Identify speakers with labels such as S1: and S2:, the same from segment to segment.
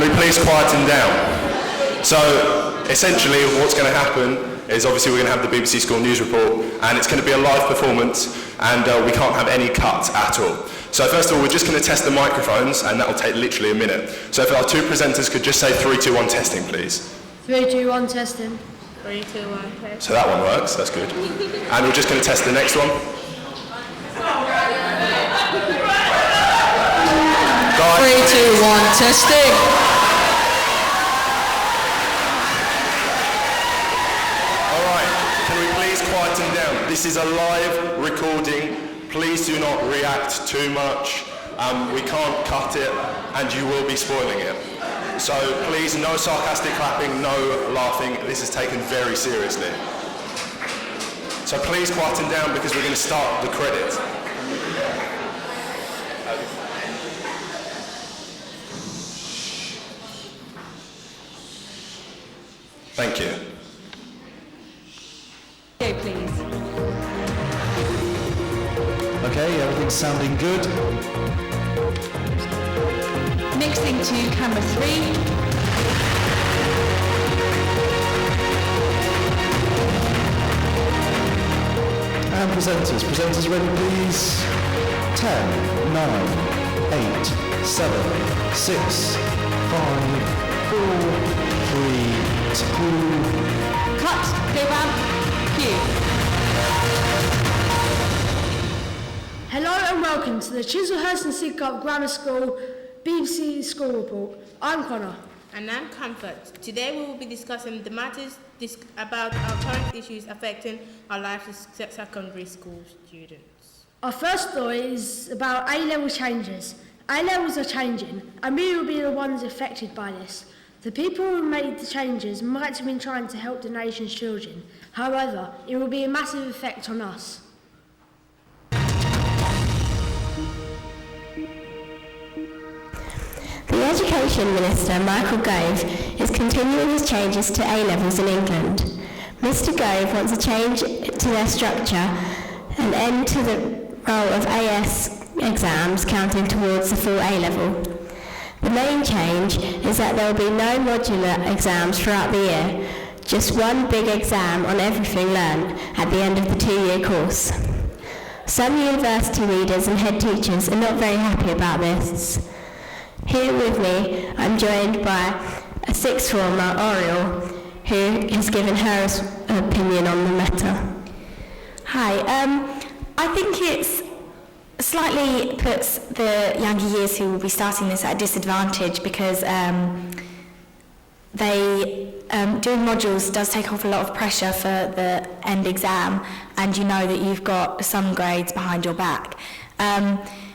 S1: can we please quieten down? So, essentially what's going to happen is obviously we're going to have the BBC School News Report, and it's going to be a live performance, and we can't have any cuts at all. So first of all, we're just going to test the microphones, and that will take literally a minute. So if our two presenters could just say 3, 2, 1 testing, please.
S2: 3, 2, 1 testing.
S3: 3, 2, 1 testing.
S1: So that one works, that's good. And we're just going to test the next one.
S4: 3, 2, 1 testing.
S1: Quieten down. This is a live recording. Please do not react too much. We can't cut it, and you will be spoiling it. So please, no sarcastic clapping, no laughing. This is taken very seriously. So please quieten down because we're going to start the credits. Thank you.
S4: Okay, please.
S5: Okay, everything's sounding good.
S4: Mixing to camera 3.
S5: And presenters ready please. 10, 9, 8, 7, 6, 5, 4, 3, 2.
S4: Cut, go back, cue.
S2: Hello and welcome to the Chis and Sid Grammar School BBC School Report. I'm Connor.
S3: And I'm Comfort. Today we will be discussing the matters about our current issues affecting our lives as secondary school students.
S2: Our first story is about A-level changes. A-levels are changing, and we will be the ones affected by this. The people who made the changes might have been trying to help the nation's children. However, it will be a massive effect on us.
S6: The Education Minister, Michael Gove, is continuing his changes to A-levels in England. Mr Gove wants a change to their structure, an end to the role of AS exams counting towards the full A-level. The main change is that there will be no modular exams throughout the year, just one big exam on everything learned at the end of the 2-year course. Some university leaders and head teachers are not very happy about this. Here with me, I'm joined by a sixth former, Oriel, who has given her opinion on the matter.
S7: Hi, I think it's slightly puts the younger years who will be starting this at a disadvantage because doing modules does take off a lot of pressure for the end exam, and you know that you've got some grades behind your back.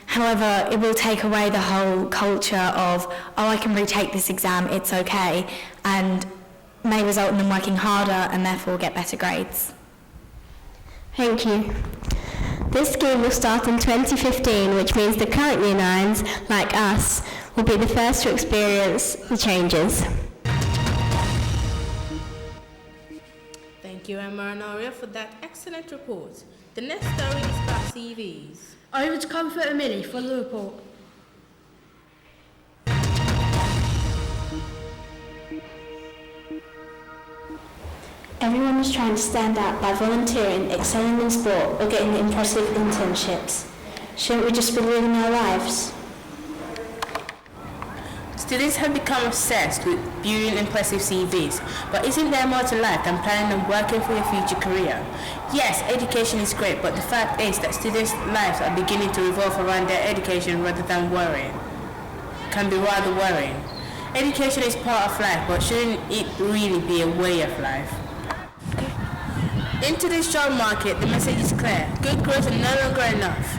S7: However, it will take away the whole culture of, oh, I can retake this exam, it's okay, and may result in them working harder and therefore get better grades.
S6: Thank you. This scheme will start in 2015, which means the current Year 9s, like us, will be the first to experience the changes.
S3: Thank you, Emma and Aria, for that excellent report. The next story is about CVs.
S2: Over to Comfort and Millie for the report.
S8: Everyone is trying to stand out by volunteering, excelling in sport, or getting impressive internships. Shouldn't we just be living our lives?
S3: Students have become obsessed with viewing impressive CVs, but isn't there more to life than planning on working for your future career? Yes, education is great, but the fact is that students' lives are beginning to revolve around their education rather than worrying. Can be rather worrying. Education is part of life, but shouldn't it really be a way of life? In today's job market, the message is clear. Good grades are no longer enough.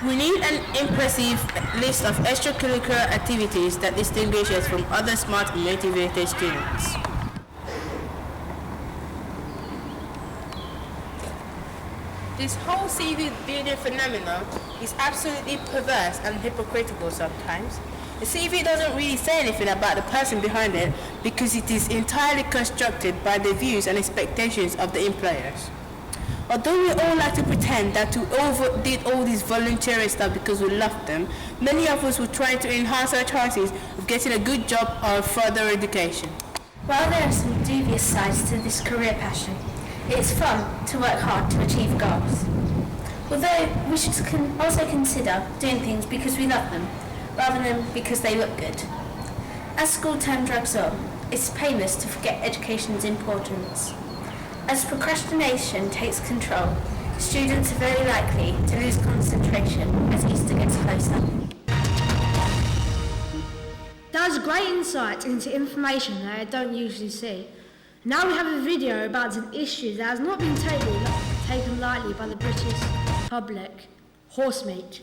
S3: We need an impressive list of extracurricular activities that distinguish us from other smart and motivated students. This whole CV building phenomenon is absolutely perverse and hypocritical sometimes. The CV doesn't really say anything about the person behind it because it is entirely constructed by the views and expectations of the employers. Although we all like to pretend that we did all this volunteering stuff because we loved them, Many of us will try to enhance our chances of getting a good job or further education.
S8: While there are some dubious sides to this career passion, it's fun to work hard to achieve goals. Although we should also consider doing things because we love them, rather than because they look good. As school term drags on, it's painless to forget education's importance. As procrastination takes control, students are very likely to lose concentration as Easter gets closer.
S2: That was great insight into information that I don't usually see. Now we have a video about an issue that has not been taken lightly by the British public: horsemeat.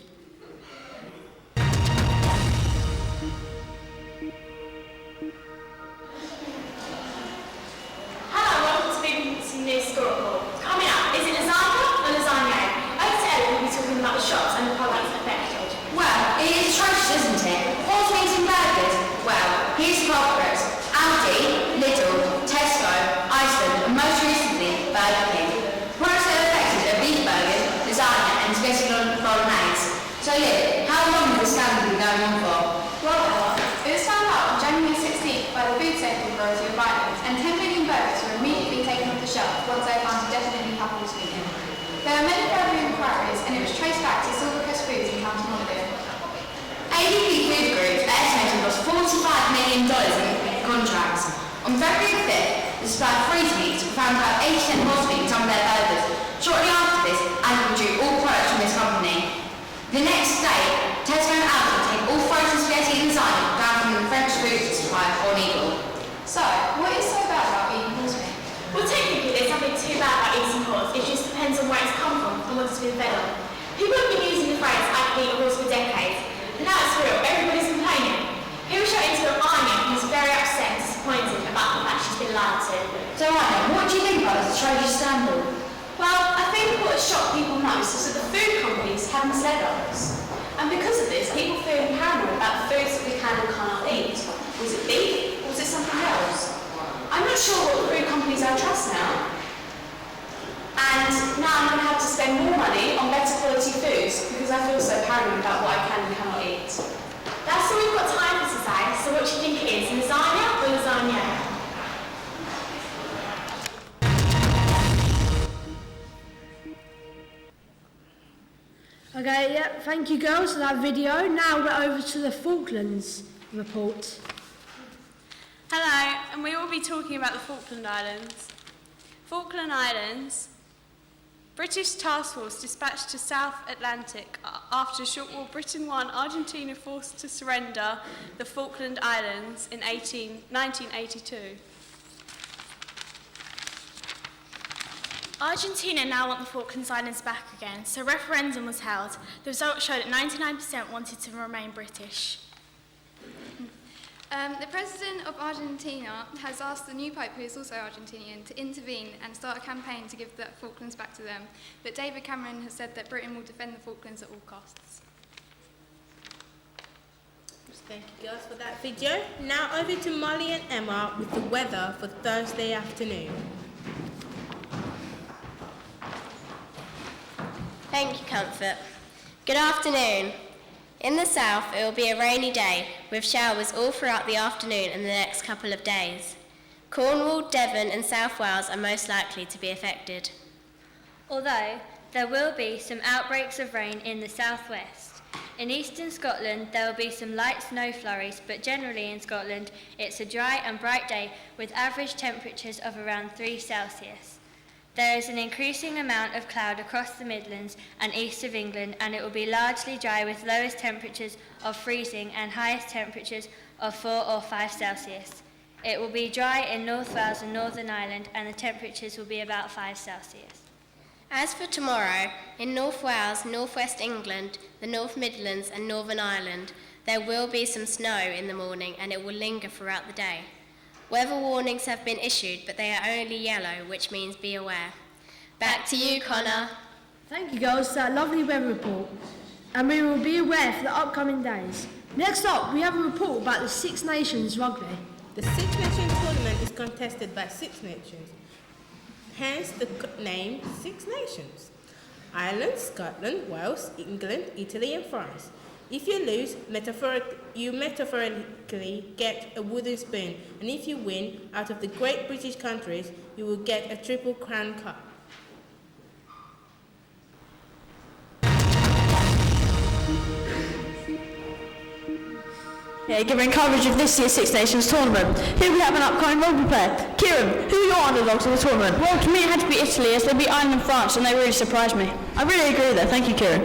S9: Hello, welcome to BBC News School Report. Coming up, is it lasagna or lasagne? Over to Ellie, we'll be talking about the shops and the products affected.
S10: Well, it is atrocious, isn't it? Horsemeat and burgers. Well, here's the culprits: Aldi, Lidl, Tesco, Iceland, and most recently, Burger King. Products that are affected are beef burgers, lasagna, and spaghetti bolognese. So, Liv, how long has this scandal been going on for?
S11: Well, it was found out on January 16th by the Food Safety Authority of Ireland, and 10 million burgers were immediately taken off the shelf once they found to definitely have horsemeat in. There were many further inquiries, and it was traced back to Silvercrest Foods in County Monaghan.
S10: ADP Food Group estimated lost $45 million in contracts. On February the 5th, the supply of freeze meats found about 80% horsemeat in some of their burgers. Shortly after this, Aldi withdrew all products from this company. The next day, Tesco and Aldi take all frozen spaghetti and lasagna down from the French food supplier Hornegal.
S11: So, what is so bad about eating horsemeat?
S9: Well, technically, there's nothing too bad about eating horse. It just depends on where it's come from and what it's been fed on. People have been using the phrase, I can eat a horse for decades. And now it's real, everybody's complaining. Here we're showing to Anya, who's very upset and disappointed about the fact she's been lied to.
S10: So Anya, what do you think about this atrocious scandal?
S9: Well, I think what shocked people most is that the food companies have misled us. And because of this, people feel paranoid about the foods that we can and cannot eat. Was it beef or was it something else? I'm not sure what the food companies I trust now. And now I'm going to have to spend more money on better quality foods because I feel so paranoid about what I can and cannot eat. That's all we've got time for today, so what do you think it is? Lasagna or lasagna?
S2: Okay, yeah, thank you girls for that video. Now we're over to the Falklands report.
S12: Hello, and we will be talking about the Falkland Islands. Falkland Islands. British task force dispatched to South Atlantic. After a short war, Britain won Argentina forced to surrender the Falkland Islands in 1982.
S7: Argentina now want the Falkland Islands back again, so a referendum was held. The result showed that 99% wanted to remain British.
S11: The President of Argentina has asked the new Pope, who is also Argentinian, to intervene and start a campaign to give the Falklands back to them. But David Cameron has said that Britain will defend the Falklands at all costs.
S3: Thank you girls for that video. Now over to Molly and Emma with the weather for Thursday afternoon.
S6: Thank you, Comfort. Good afternoon. In the south, it will be a rainy day, with showers all throughout the afternoon and the next couple of days. Cornwall, Devon and South Wales are most likely to be affected.
S13: Although there will be some outbreaks of rain in the southwest. In eastern Scotland, there will be some light snow flurries, but generally in Scotland, it's a dry and bright day with average temperatures of around 3 Celsius. There is an increasing amount of cloud across the Midlands and east of England, and it will be largely dry with lowest temperatures of freezing and highest temperatures of 4 or 5 Celsius. It will be dry in North Wales and Northern Ireland, and the temperatures will be about 5 Celsius.
S6: As for tomorrow, in North Wales, North West England, the North Midlands and Northern Ireland, there will be some snow in the morning and it will linger throughout the day. Weather warnings have been issued, but they are only yellow, which means be aware. Back to you, Connor.
S2: Thank you girls for that lovely weather report. And we will be aware for the upcoming days. Next up, we have a report about the Six Nations rugby.
S3: The Six Nations tournament is contested by 6 nations, hence the name Six Nations. Ireland, Scotland, Wales, England, Italy and France. If you lose, you metaphorically get a wooden spoon, and if you win, out of the great British countries, you will get a Triple Crown Cup.
S14: Yeah, giving coverage of this year's Six Nations tournament. Here we have an upcoming rugby player. Kieran, who are your underdogs in the tournament?
S15: Well, to me it had to be Italy, as they beat Ireland and France, and they really surprised me.
S14: I really agree there. Thank you, Kieran.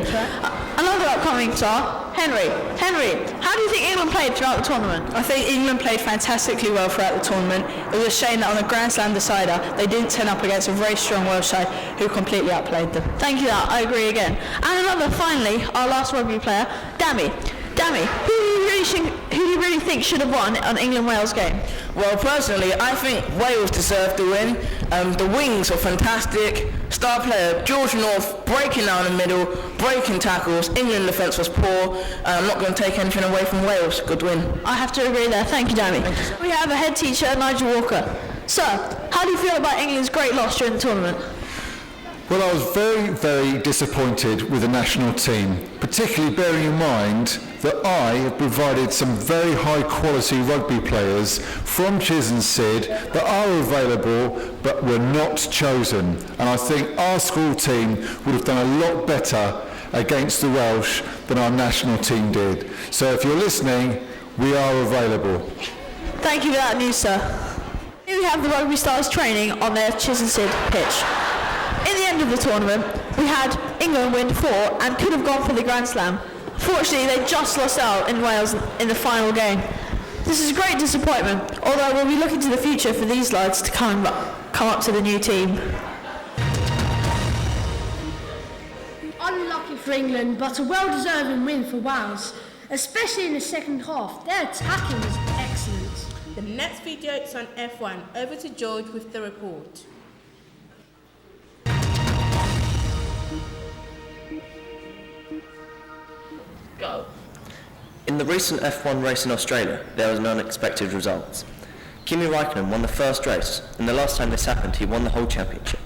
S14: Another upcoming star, Henry. Henry, how do you think England played throughout the tournament?
S15: I think England played fantastically well throughout the tournament. It was a shame that on a Grand Slam decider, they didn't turn up against a very strong Welsh side who completely outplayed them.
S14: Thank you, I agree again. And another, finally, our last rugby player, Dammy. Dammy, who do you really think should have won an England-Wales game?
S16: Well, personally, I think Wales deserved the win. The wings were fantastic. Star player George North breaking down the middle, breaking tackles. England defence was poor. I'm not going to take anything away from Wales. Good win.
S14: I have to agree there. Thank you, Dammy. We have a head teacher, Nigel Walker. Sir, how do you feel about England's great loss during the tournament?
S17: Well, I was very, very disappointed with the national team, particularly bearing in mind that I have provided some very high quality rugby players from Chis and Sid that are available but were not chosen. And I think our school team would have done a lot better against the Welsh than our national team did. So if you're listening, we are available.
S14: Thank you for that news, sir. Here we have the Rugby Stars training on their Chis and Sid pitch. In the end of the tournament, we had England win 4 and could have gone for the Grand Slam. Fortunately, they just lost out in Wales in the final game. This is a great disappointment, although we'll be looking to the future for these lads to come up to the new team.
S2: Unlucky for England, but a well-deserving win for Wales, especially in the second half. Their attacking was excellent.
S3: The next video is on F1. Over to George with the report.
S18: Go. In the recent F1 race in Australia, there was an unexpected result. Kimi Raikkonen won the first race, and the last time this happened, he won the whole championship.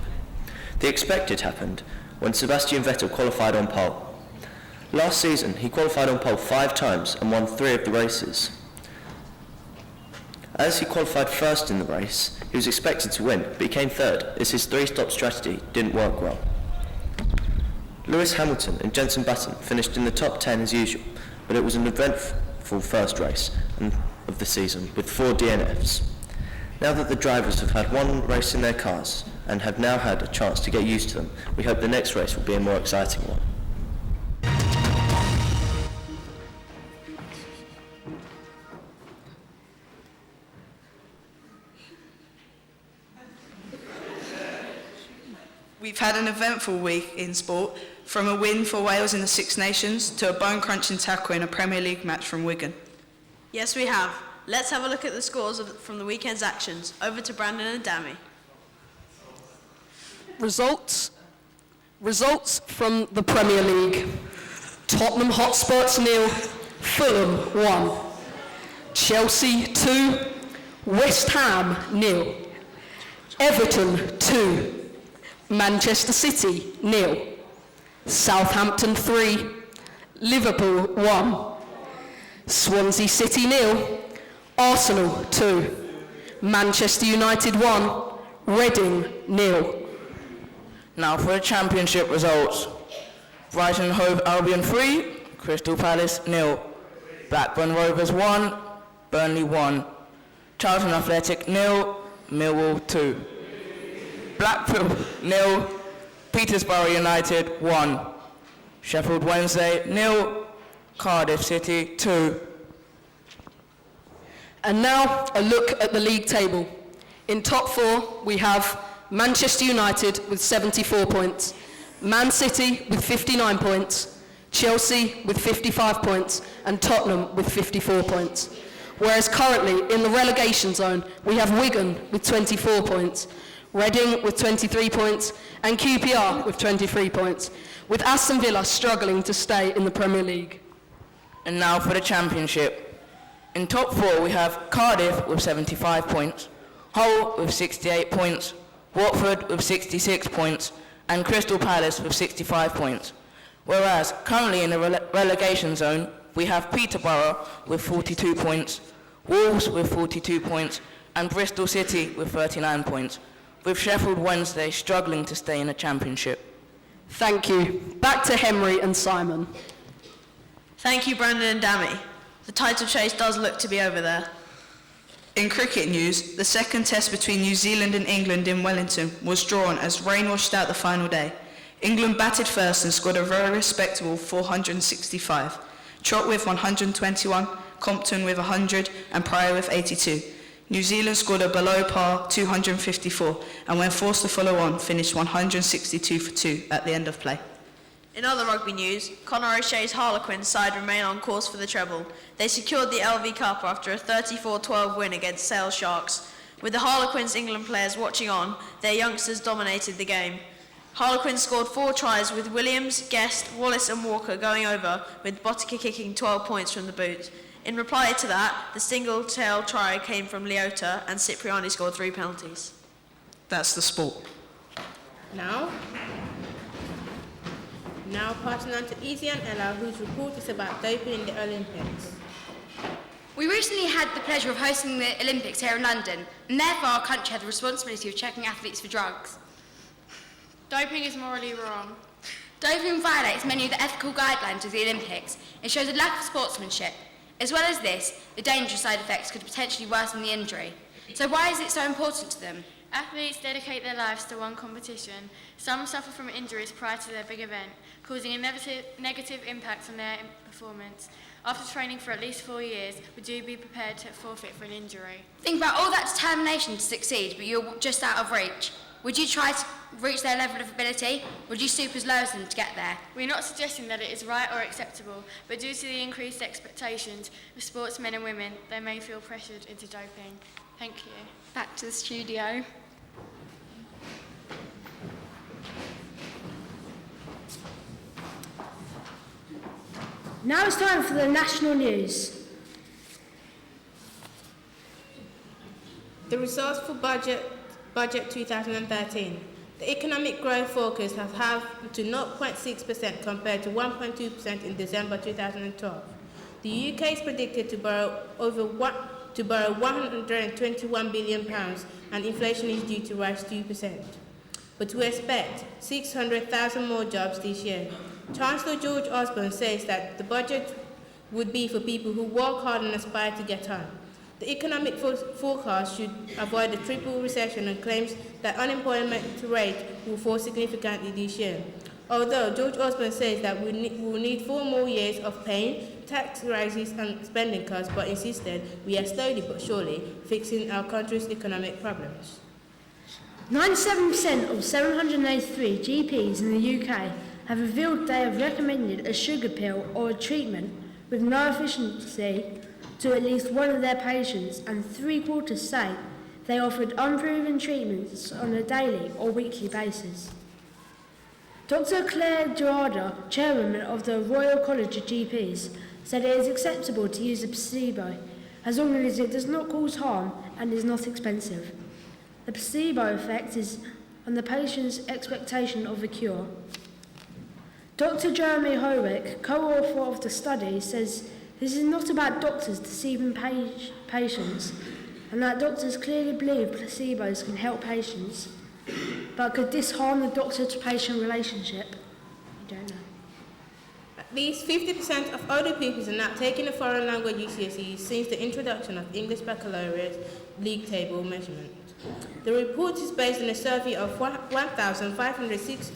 S18: The expected happened when Sebastian Vettel qualified on pole. Last season, he qualified on pole 5 times and won 3 of the races. As he qualified first in the race, he was expected to win, but he came third, as his 3-stop strategy didn't work well. Lewis Hamilton and Jenson Button finished in the top 10 as usual, but it was an eventful first race of the season with 4 DNFs. Now that the drivers have had 1 race in their cars and have now had a chance to get used to them, we hope the next race will be a more exciting one.
S19: We've had an eventful week in sport, from a win for Wales in the Six Nations to a bone-crunching tackle in a Premier League match from Wigan.
S20: Yes, we have. Let's have a look at the scores from the weekend's actions. Over to Brandon and Dammy.
S21: Results from the Premier League. Tottenham Hotspurs 0, Fulham 1. Chelsea 2, West Ham 0. Everton 2. Manchester City 0. Southampton 3, Liverpool 1. Swansea City 0, Arsenal 2. Manchester United 1, Reading 0.
S16: Now for the championship results. Brighton and Hove Albion 3, Crystal Palace 0. Blackburn Rovers 1, Burnley 1. Charlton Athletic 0, Millwall 2. Blackpool 0, Peterborough United 1. Sheffield Wednesday 0, Cardiff City 2.
S21: And now a look at the league table. In top 4 we have Manchester United with 74 points, Man City with 59 points, Chelsea with 55 points and Tottenham with 54 points. Whereas currently in the relegation zone we have Wigan with 24 points, Reading with 23 points and QPR with 23 points, with Aston Villa struggling to stay in the Premier League.
S16: And now for the championship. In top 4 we have Cardiff with 75 points, Hull with 68 points, Watford with 66 points and Crystal Palace with 65 points. Whereas currently in the relegation zone, we have Peterborough with 42 points, Wolves with 42 points, and Bristol City with 39 points, with Sheffield Wednesday struggling to stay in the Championship.
S21: Thank you. Back to Henry and Simon.
S20: Thank you, Brandon and Dammy. The title chase does look to be over there.
S19: In cricket news, the second test between New Zealand and England in Wellington was drawn as rain washed out the final day. England batted first and scored a very respectable 465. Trott with 121, Compton with 100 and Pryor with 82. New Zealand scored a below par 254 and when forced to follow on finished 162 for 2 at the end of play.
S20: In other rugby news, Conor O'Shea's Harlequins side remain on course for the treble. They secured the LV Cup after a 34-12 win against Sale Sharks. With the Harlequins England players watching on, their youngsters dominated the game. Harlequins scored 4 tries with Williams, Guest, Wallace and Walker going over, with Botica kicking 12 points from the boot. In reply to that, the single-tail try came from Leota and Cipriani scored 3 penalties.
S19: That's the sport.
S1: Now passing on to Izzy and Ella, whose report is about doping in the Olympics.
S22: We recently had the pleasure of hosting the Olympics here in London, and therefore our country had the responsibility of checking athletes for drugs.
S12: Doping is morally wrong.
S22: Doping violates many of the ethical guidelines of the Olympics. It shows a lack of sportsmanship. As well as this, the dangerous side effects could potentially worsen the injury. So why is it so important to them?
S12: Athletes dedicate their lives to one competition. Some suffer from injuries prior to their big event, causing a negative impact on their performance. After training for at least 4 years, would you be prepared to forfeit for an injury?
S22: Think about all that determination to succeed, but you're just out of reach. Would you try to reach their level of ability? Would you stoop as low as them to get there?
S12: We're not suggesting that it is right or acceptable, but due to the increased expectations of sportsmen and women, they may feel pressured into doping. Thank you.
S22: Back to the studio.
S2: Now it's time for the national news.
S1: The results for Budget 2013. The economic growth forecast has halved to 0.6% compared to 1.2% in December 2012. The UK is predicted to borrow 121 billion pounds, and inflation is due to rise 2%. But we expect 600,000 more jobs this year. Chancellor George Osborne says that the budget would be for people who work hard and aspire to get on. The economic forecast should avoid a triple recession and claims that unemployment rate will fall significantly this year. Although George Osborne says that we will need 4 more years of pain, tax rises and spending cuts, but insisted we are slowly but surely fixing our country's economic problems.
S2: 97% of 783 GPs in the UK have revealed they have recommended a sugar pill or a treatment with no efficacy to at least one of their patients, and 3/4 say they offered unproven treatments on a daily or weekly basis. Dr. Claire Gerarda, chairwoman of the Royal College of GPs, said it is acceptable to use a placebo as long as it does not cause harm and is not expensive. The placebo effect is on the patient's expectation of a cure. Dr. Jeremy Howick, co-author of the study, says this is not about doctors deceiving patients, and that doctors clearly believe placebos can help patients, but could this harm the doctor-to-patient relationship? You don't know.
S1: At least 50% of older pupils are now taking a foreign language GCSE since the introduction of English Baccalaureate league table measurement. The report is based on a survey of 1,506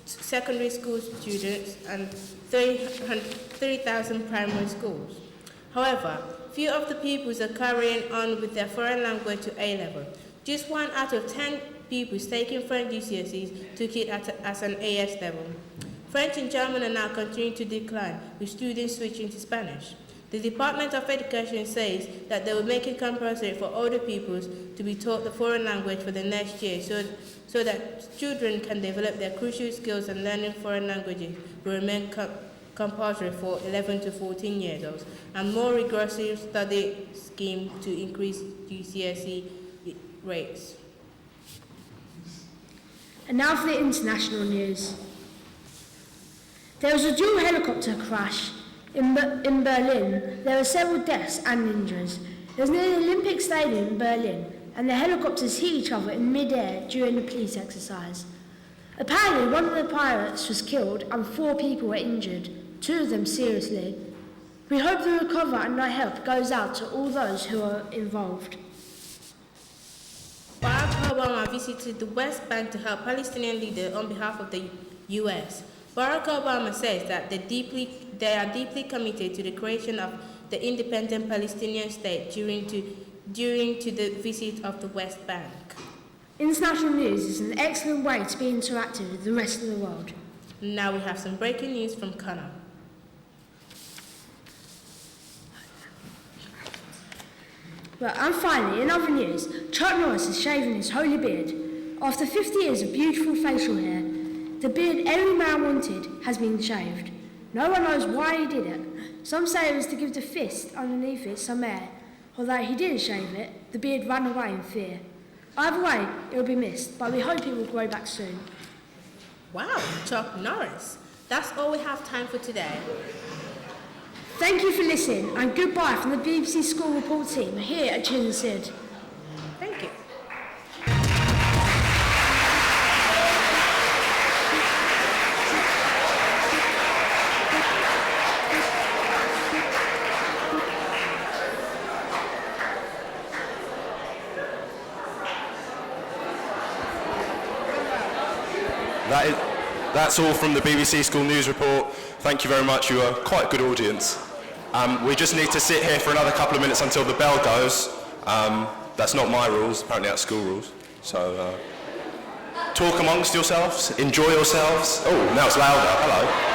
S1: secondary school students and 3,000 primary schools. However, few of the pupils are carrying on with their foreign language to A level. Just 1 out of 10 pupils taking French GCSEs took it at an AS level. French and German are now continuing to decline, with students switching to Spanish. The Department of Education says that they will make it compulsory for older pupils to be taught the foreign language for the next year so that children can develop their crucial skills, and learning foreign languages will remain compulsory for 11 to 14 years olds, and more regressive study scheme to increase GCSE rates.
S2: And now for the international news. There was a dual helicopter crash In Berlin, there were several deaths and injuries. It was near the Olympic Stadium in Berlin, and the helicopters hit each other in mid-air during the police exercise. Apparently, one of the pilots was killed and 4 people were injured, 2 of them seriously. We hope the recovery and our help goes out to all those who are involved.
S1: Barack Obama visited the West Bank to help Palestinian leaders on behalf of the U.S. Barack Obama says that they are deeply committed to the creation of the independent Palestinian state during the visit of the West Bank.
S2: International news is an excellent way to be interactive with the rest of the world.
S1: Now we have some breaking news from Connor.
S2: Well, and finally, in other news, Chuck Norris is shaving his holy beard. After 50 years of beautiful facial hair, the beard every man wanted has been shaved. No one knows why he did it. Some say it was to give the fist underneath it some air. Although he didn't shave it, the beard ran away in fear. Either way, it will be missed, but we hope it will grow back soon.
S1: Wow, Chuck Norris. That's all we have time for today.
S2: Thank you for listening, and goodbye from the BBC School Report team here at Chis and Sid.
S1: Thank you.
S4: That's all from the BBC School News Report. Thank you very much. You are quite a good audience. We just need to sit here for another couple of minutes until the bell goes. That's not my rules, apparently that's school rules. So talk amongst yourselves, enjoy yourselves. Oh, now it's louder. Hello.